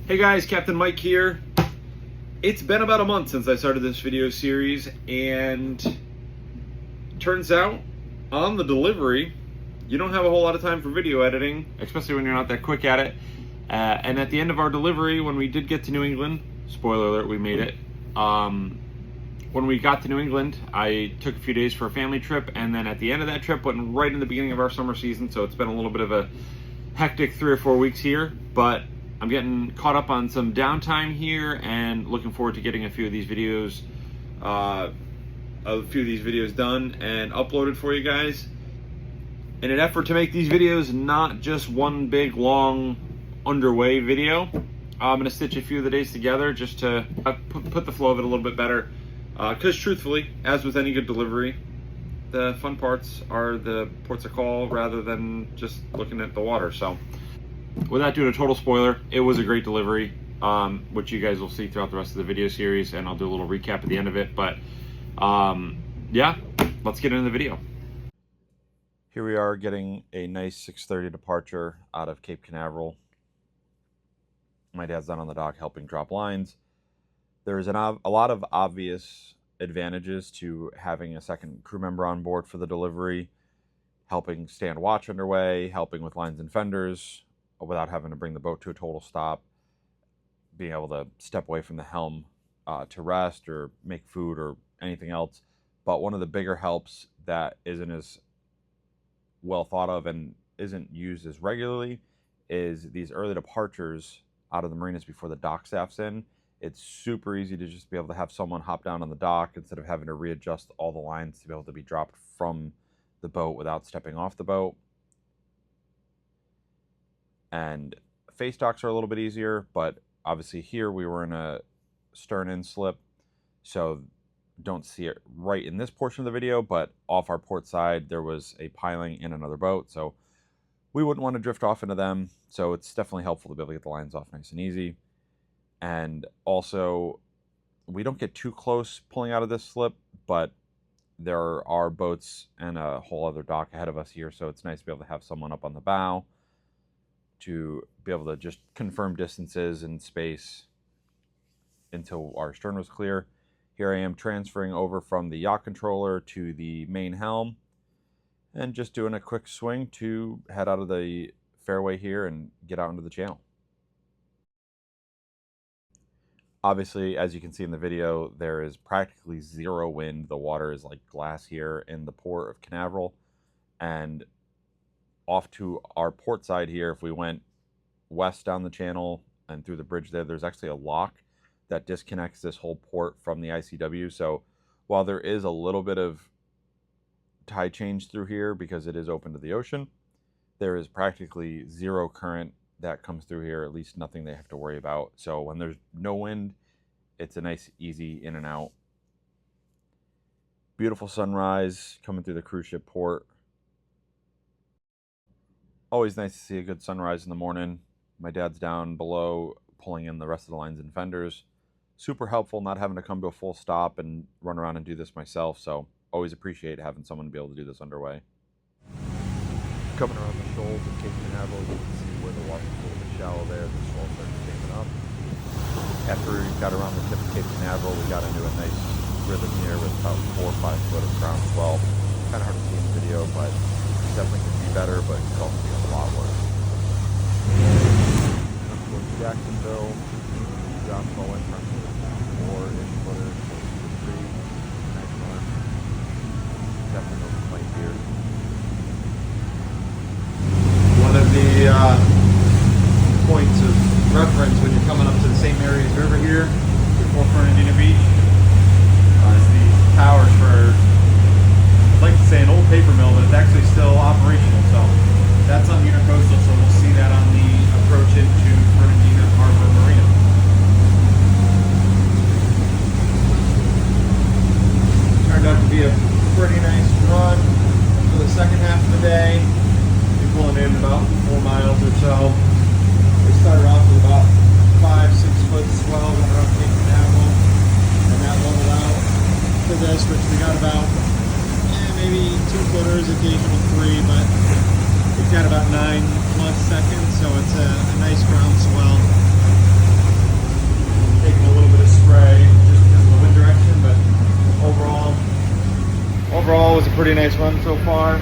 Hey guys, Captain Mike here. It's been about a month since I started this video series, and turns out on the delivery, you don't have a whole lot of time for video editing, especially when you're not that quick at it. And at the end of our delivery, when we did get to New England, spoiler alert, we made it. When we got to New England, I took a few days for a family trip, and then at the end of that trip, went right in the beginning of our summer season, so it's been a little bit of a hectic 3 or 4 weeks here, but I'm getting caught up on some downtime here and looking forward to getting a few of these videos done and uploaded for you guys. In an effort to make these videos not just one big long underway video, I'm going to stitch a few of the days together just to put the flow of it a little bit better. Because truthfully, as with any good delivery, the fun parts are the ports of call rather than just looking at the water. So without doing a total spoiler, it was a great delivery, which you guys will see throughout the rest of the video series, and I'll do a little recap at the end of it. But yeah, let's get into the video. Here we are getting a nice 6:30 departure out of Cape Canaveral. My dad's down on the dock helping drop lines. There's a lot of obvious advantages to having a second crew member on board for the delivery, helping stand watch underway, helping with lines and fenders without having to bring the boat to a total stop, being able to step away from the helm to rest or make food or anything else. But one of the bigger helps that isn't as well thought of and isn't used as regularly is these early departures out of the marinas before the dock staff's in. It's super easy to just be able to have someone hop down on the dock instead of having to readjust all the lines to be able to be dropped from the boat without stepping off the boat. And face docks are a little bit easier, but obviously here we were in a stern in slip, so don't see it right in this portion of the video, but off our port side there was a piling in another boat, so we wouldn't want to drift off into them. So it's definitely helpful to be able to get the lines off nice and easy. And also, we don't get too close pulling out of this slip, but there are boats and a whole other dock ahead of us here, so it's nice to be able to have someone up on the bow to be able to just confirm distances and space until our stern was clear. Here I am transferring over from the yacht controller to the main helm and just doing a quick swing to head out of the fairway here and get out into the channel. Obviously, as you can see in the video, there is practically zero wind. The water is like glass here in the port of Canaveral. And off to our port side here, if we went west down the channel and through the bridge there's actually a lock that disconnects this whole port from the ICW. So while there is a little bit of tide change through here because it is open to the ocean, there is practically zero current that comes through here, at least nothing they have to worry about. So when there's no wind, it's a nice easy in and out. Beautiful sunrise coming through the cruise ship port. Always nice to see a good sunrise in the morning. My dad's down below pulling in the rest of the lines and fenders. Super helpful not having to come to a full stop and run around and do this myself, so always appreciate having someone to be able to do this underway. Coming around the shoals of Cape Canaveral, you can see where the water's a little bit shallow there. The shoal starts damming up. After we got around the tip of Cape Canaveral, we got into a nice rhythm here with about 4 or 5 foot of ground swell. Kind of hard to see in the video, but definitely could be better, but it could also be a lot worse. Up towards Jacksonville, ground swell in front of 4-inch footers, 4 to 3. Nice one. Definitely no complaint here. One of the points of reference when you're coming up to the St. Mary's River here before Fernandina Beach is the towers for, I'd like to say an old paper mill, but it's actually still operational. So that's on Intercoastal, so we'll see that on the approach into Fernandina Harbor Marina. Turned out to be a pretty nice run for the second half of the day. Pulling in about 4 miles or so. We started off with about 5-6 foot swell going around Cape Canaveral, and that leveled out to this, which we got about maybe 2 footers, occasional 3, but we've got about 9+ seconds, so it's a nice ground swell. pretty nice run so far.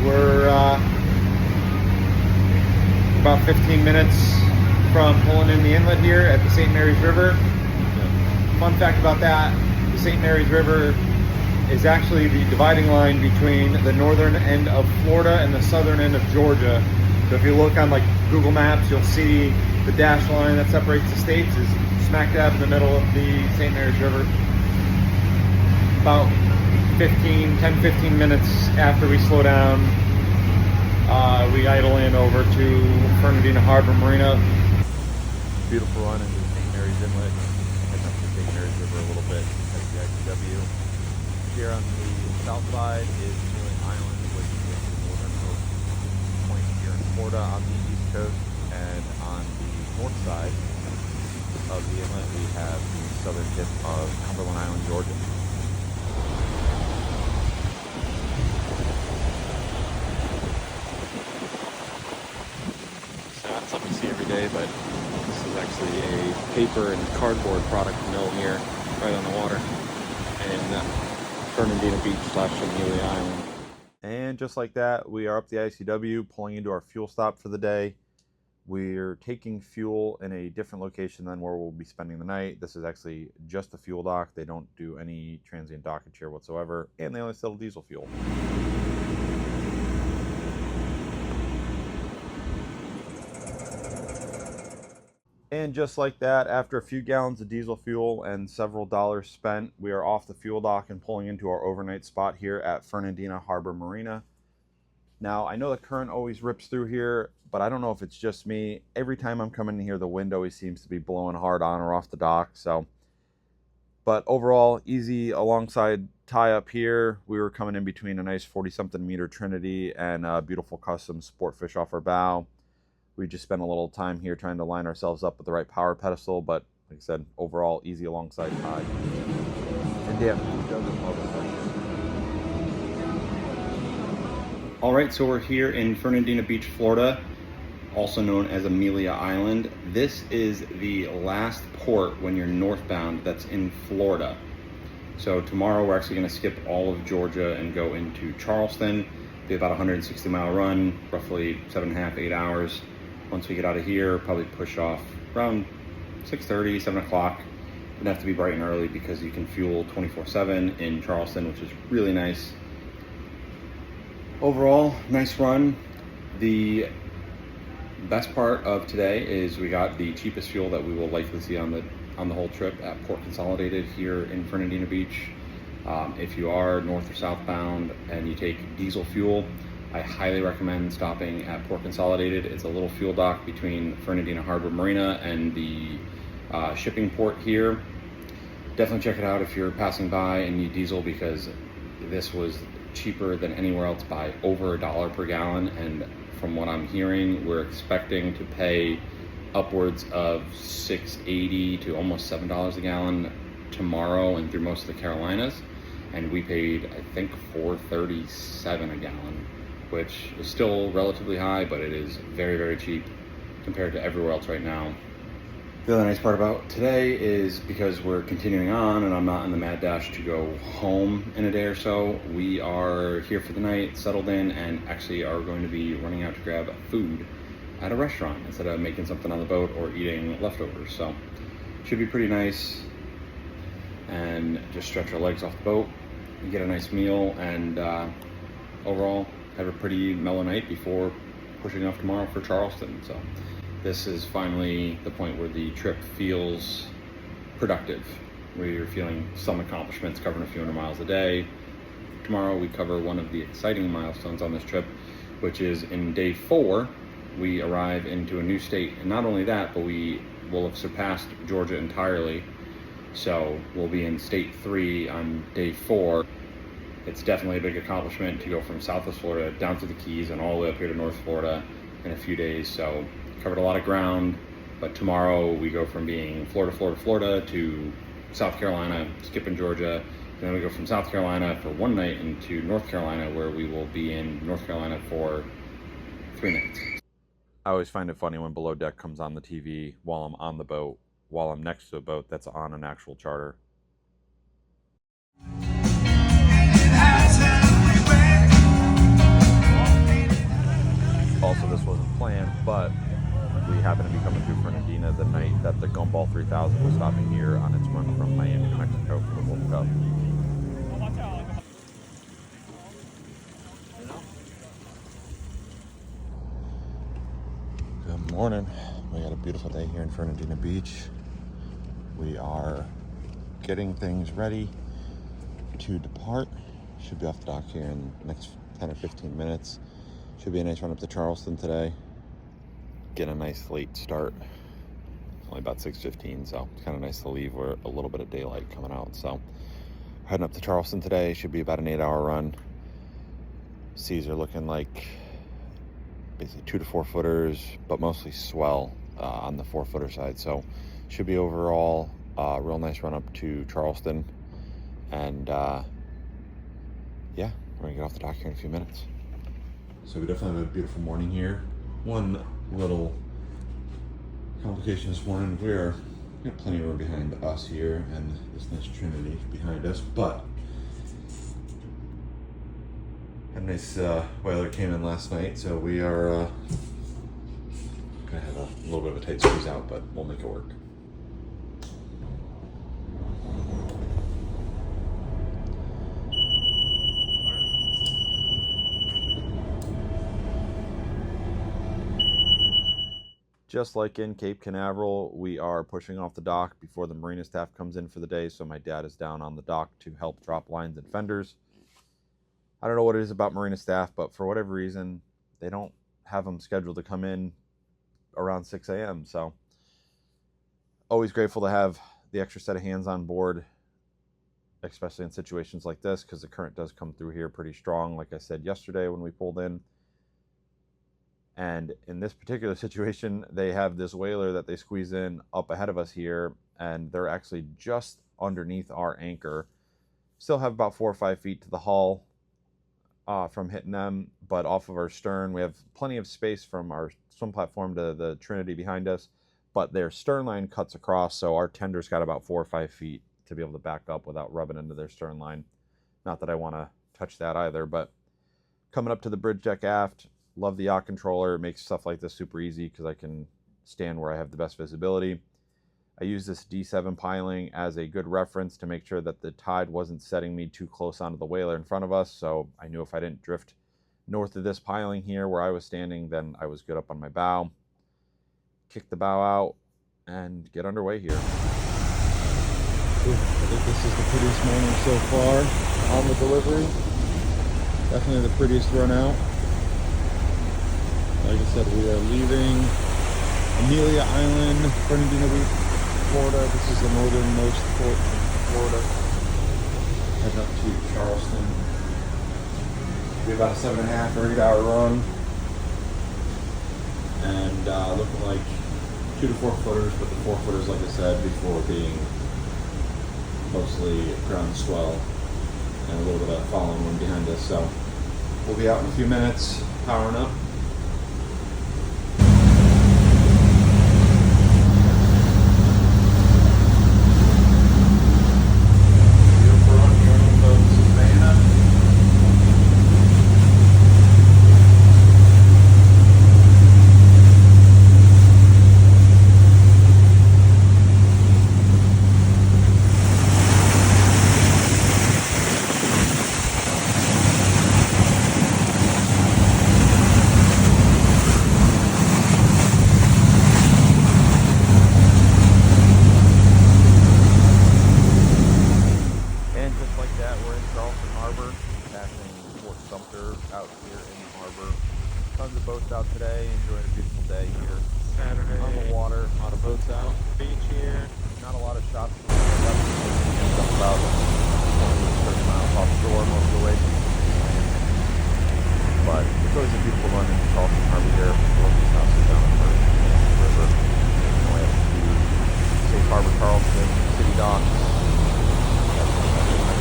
We're about 15 minutes from pulling in the inlet here at the St. Mary's River. Fun fact about that, the St. Mary's River is actually the dividing line between the northern end of Florida and the southern end of Georgia. So if you look on like Google Maps, you'll see the dashed line that separates the states is smack dab in the middle of the St. Mary's River. About 10-15 minutes after we slow down, we idle in over to Fernandina Harbor Marina. Beautiful run into the St. Mary's Inlet, heading up to the St. Mary's River a little bit at the ICW. Here on the south side is Amelia Island, which is the northernmost point here in Florida on the east coast, and on the north side of the inlet we have the southern tip of Cumberland Island, Georgia. So not something you see every day, but this is actually a paper and cardboard product mill here, right on the water, in Fernandina Beach / Amelia Island. And just like that, we are up the ICW, pulling into our fuel stop for the day. We're taking fuel in a different location than where we'll be spending the night. This is actually just the fuel dock. They don't do any transient dockage here whatsoever, and they only sell diesel fuel. And just like that, after a few gallons of diesel fuel and several dollars spent, we are off the fuel dock and pulling into our overnight spot here at Fernandina Harbor Marina. Now, I know the current always rips through here, but I don't know if it's just me. Every time I'm coming in here, the wind always seems to be blowing hard on or off the dock. But overall, easy alongside tie up here. We were coming in between a nice 40-something meter Trinity and a beautiful custom Sportfish off our bow. We just spent a little time here trying to line ourselves up with the right power pedestal, but like I said, overall easy alongside tie. And damn, it doesn't love it. All right, so we're here in Fernandina Beach, Florida, also known as Amelia Island. This is the last port when you're northbound that's in Florida. So tomorrow we're actually going to skip all of Georgia and go into Charleston. Be about a 160-mile run, roughly 7.5, 8 hours. Once we get out of here, probably push off around 6:30, 7 o'clock. Gonna have to be bright and early because you can fuel 24/7 in Charleston, which is really nice. Overall, nice run. The best part of today is we got the cheapest fuel that we will likely see on the whole trip at Port Consolidated here in Fernandina Beach. If you are north or southbound and you take diesel fuel, I highly recommend stopping at Port Consolidated. It's a little fuel dock between Fernandina Harbor Marina and the shipping port here. Definitely check it out if you're passing by and need diesel, because this was cheaper than anywhere else by over $1 per gallon. And from what I'm hearing, we're expecting to pay upwards of $6.80 to almost $7 a gallon tomorrow and through most of the Carolinas. And we paid, I think, $4.37 a gallon, which is still relatively high, but it is very, very cheap compared to everywhere else right now. The other nice part about today is because we're continuing on and I'm not in the mad dash to go home in a day or so, we are here for the night, settled in, and actually are going to be running out to grab food at a restaurant instead of making something on the boat or eating leftovers. So should be pretty nice, and just stretch our legs off the boat and get a nice meal, and overall have a pretty mellow night before pushing off tomorrow for Charleston. So this is finally the point where the trip feels productive, where you're feeling some accomplishments, covering a few hundred miles a day. Tomorrow we cover one of the exciting milestones on this trip, which is in day 4, we arrive into a new state. And not only that, but we will have surpassed Georgia entirely. So we'll be in state 3 on day 4. It's definitely a big accomplishment to go from Southwest Florida down to the Keys and all the way up here to North Florida in a few days. So covered a lot of ground, but tomorrow we go from being Florida to South Carolina, skipping Georgia, and then we go from South Carolina for one night into North Carolina, where we will be in North Carolina for 3 nights. I always find it funny when Below Deck comes on the TV while I'm on the boat, while I'm next to a boat that's on an actual charter. Also, this wasn't planned, but we happened to be coming through Fernandina the night that the Gumball 3000 was stopping here on its run from Miami, New Mexico for the World Cup. Good morning. We got a beautiful day here in Fernandina Beach. We are getting things ready to depart. Should be off the dock here in the next 10 or 15 minutes. Should be a nice run up to Charleston today. Get a nice late start. It's only about 6:15, so it's kind of nice to leave with a little bit of daylight coming out. So heading up to Charleston today. Should be about an 8-hour run. Seas are looking like basically 2 to 4 footers, but mostly swell on the 4-footer side. So should be overall a real nice run up to Charleston. And yeah, we're gonna get off the dock here in a few minutes. So we definitely have a beautiful morning here. One little complication this morning, we got plenty of room behind us here and this nice Trinity behind us, but a nice whaler came in last night, so we are gonna have a little bit of a tight squeeze out, but we'll make it work. Just like in Cape Canaveral, we are pushing off the dock before the marina staff comes in for the day, so my dad is down on the dock to help drop lines and fenders. I don't know what it is about marina staff, but for whatever reason, they don't have them scheduled to come in around 6 a.m. So always grateful to have the extra set of hands on board, especially in situations like this, because the current does come through here pretty strong, like I said yesterday when we pulled in. And in this particular situation, they have this whaler that they squeeze in up ahead of us here, and they're actually just underneath our anchor. Still have about 4 or 5 feet to the hull from hitting them, but off of our stern, we have plenty of space from our swim platform to the Trinity behind us, but their stern line cuts across, so our tender's got about 4 or 5 feet to be able to back up without rubbing into their stern line. Not that I want to touch that either, but coming up to the bridge deck aft. Love the yacht controller. It makes stuff like this super easy because I can stand where I have the best visibility. I use this D7 piling as a good reference to make sure that the tide wasn't setting me too close onto the whaler in front of us. So I knew if I didn't drift north of this piling here where I was standing, then I was good up on my bow. Kick the bow out and get underway here. I think this is the prettiest morning so far on the delivery. Definitely the prettiest run out. Like I said, we are leaving Amelia Island, Fernandina Beach, Florida. This is the northernmost port in Florida. Heading up to Charleston. It'll be about a 7.5 or 8-hour run. And looking like 2 to 4 footers, but the 4 footers, like I said before, being mostly ground swell and a little bit of following wind behind us. So we'll be out in a few minutes, powering up. Boats out today, enjoying a beautiful day here. Saturday on the water, a lot of boats out. Beach here, not a lot of shops. About 20-30 miles offshore most of the way. But it's always a beautiful run into Charleston Harbor here. Northeast houses down the river. We have to Safe Harbor, Charleston, City Docks,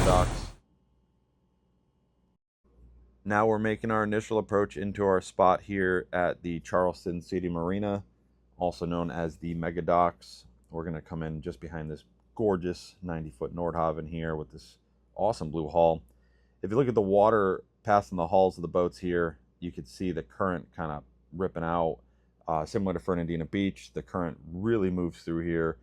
docks. Now we're making our initial approach into our spot here at the Charleston City Marina, also known as the Mega Docks. We're going to come in just behind this gorgeous 90-foot Nordhaven here with this awesome blue hull. If you look at the water passing the hulls of the boats here, you can see the current kind of ripping out. Similar to Fernandina Beach, the current really moves through here,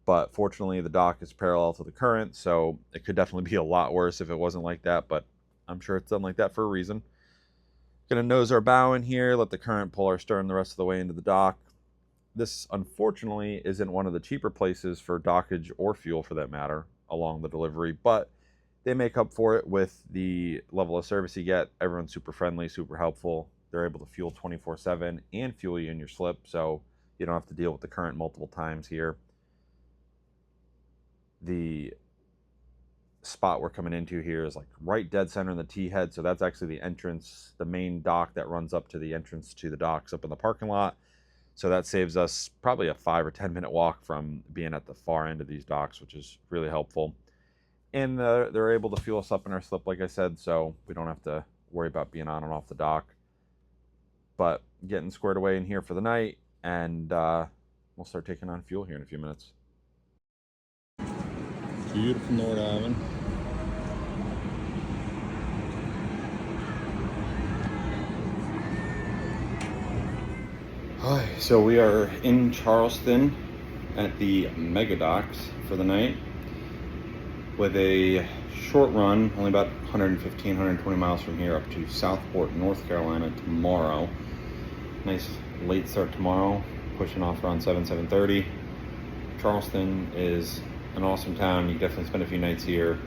but fortunately the dock is parallel to the current, so it could definitely be a lot worse if it wasn't like that, but I'm sure it's done like that for a reason. Gonna nose our bow in here, let the current pull our stern the rest of the way into the dock. This, unfortunately, isn't one of the cheaper places for dockage or fuel for that matter along the delivery, but they make up for it with the level of service you get. Everyone's super friendly, super helpful. They're able to fuel 24/7 and fuel you in your slip, so you don't have to deal with the current multiple times here. The spot we're coming into here is like right dead center in the T-head, so that's actually the entrance, the main dock that runs up to the entrance to the docks up in the parking lot. So that saves us probably a 5 or 10 minute walk from being at the far end of these docks, which is really helpful. And they're able to fuel us up in our slip, like I said, so we don't have to worry about being on and off the dock. But getting squared away in here for the night, and we'll start taking on fuel here in a few minutes. Beautiful North Island. Hi, so we are in Charleston at the mega docks for the night with a short run, only about 115, 120 miles from here up to Southport, North Carolina tomorrow. Nice late start tomorrow, pushing off around 7:30. Charleston is an awesome town. You definitely spend a few nights here.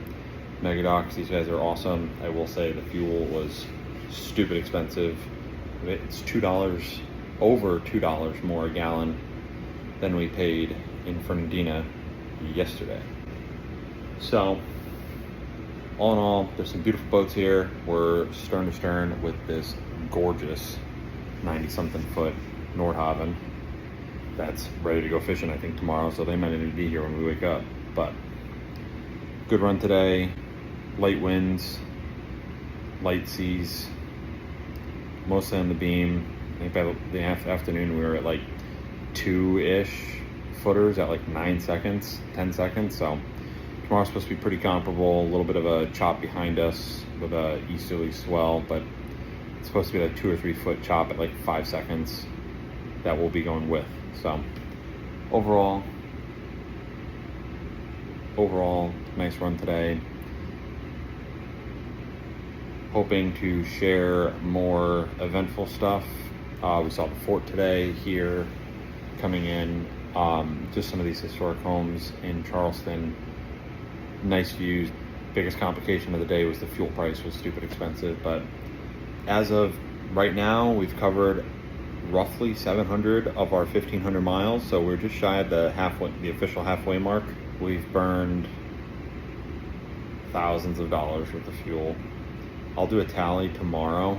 Mega docks, these guys are awesome. I will say the fuel was stupid expensive. It's $2, over $2 more a gallon than we paid in Fernandina yesterday. So all in all, there's some beautiful boats here. We're stern to stern with this gorgeous 90-something foot Nordhaven that's ready to go fishing, I think, tomorrow, so they might even be here when we wake up. But good run today, light winds, light seas, mostly on the beam. I think by the afternoon we were at like 2-ish footers at like 9 seconds, 10 seconds. So tomorrow's supposed to be pretty comparable. A little bit of a chop behind us with a easterly swell, but it's supposed to be like 2 or 3 foot chop at like 5 seconds that we'll be going with. So overall, nice run today. Hoping to share more eventful stuff. We saw the fort today here coming in. Just some of these historic homes in Charleston. Nice views. Biggest complication of the day was the fuel price was stupid expensive, but as of right now, we've covered roughly 700 of our 1,500 miles, so we're just shy of the official halfway mark. We've burned thousands of dollars worth of fuel. I'll do a tally tomorrow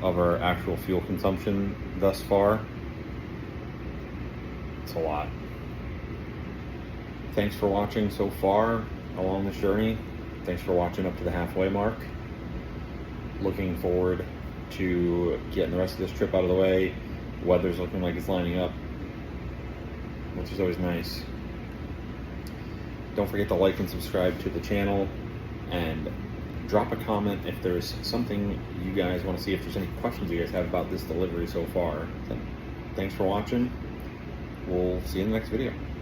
of our actual fuel consumption thus far. It's a lot. Thanks for watching so far along this journey. Thanks for watching up to the halfway mark. Looking forward to getting the rest of this trip out of the way. Weather's looking like it's lining up, which is always nice. Don't forget to like and subscribe to the channel, and drop a comment if there's something you guys want to see, if there's any questions you guys have about this delivery so far. So, thanks for watching. We'll see you in the next video.